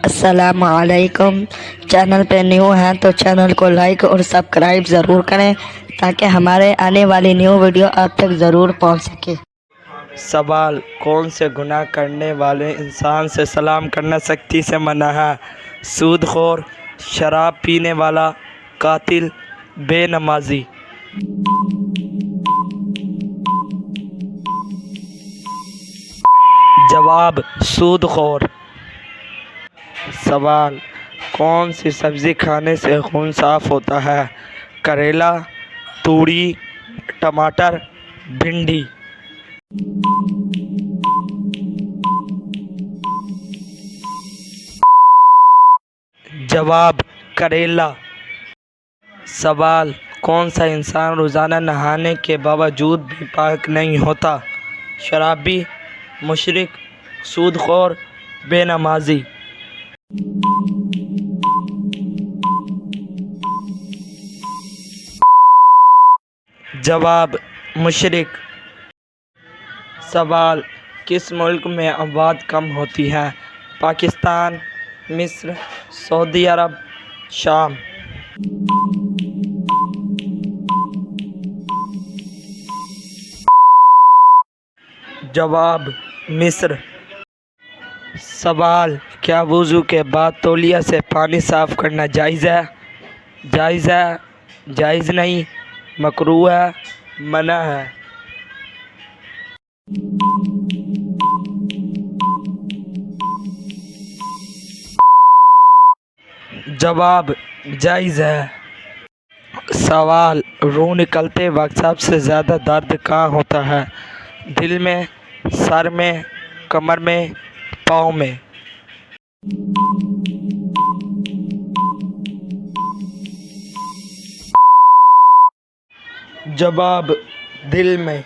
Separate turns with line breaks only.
السلام علیکم. چینل پہ نیو ہیں تو چینل کو لائک اور سبسکرائب ضرور کریں تاکہ ہمارے آنے والی نیو ویڈیو آپ تک ضرور پہنچ سکے.
سوال: کون سے گناہ کرنے والے انسان سے سلام کرنا سختی سے منع ہے؟ سود خور، شراب پینے والا، قاتل، بے نمازی. جواب: سود خور. سوال: کون سی سبزی کھانے سے خون صاف ہوتا ہے؟ کریلا، توری، ٹماٹر، بھنڈی. جواب: کریلا. سوال: کون سا انسان روزانہ نہانے کے باوجود بھی پاک نہیں ہوتا؟ شرابی، مشرک، سود خور، بے نمازی. جواب: مشرک. سوال: کس ملک میں اموات کم ہوتی ہیں؟ پاکستان، مصر، سعودی عرب، شام. جواب: مصر. سوال: کیا وضو کے بعد تولیہ سے پانی صاف کرنا جائز ہے؟ جائز ہے، جائز نہیں، مکروہ ہے، منع ہے. جواب: جائز ہے. سوال: روح نکلتے وقت سب سے زیادہ درد کہاں ہوتا ہے؟ دل میں، سر میں، کمر میں، پاؤں میں. جواب: دل میں.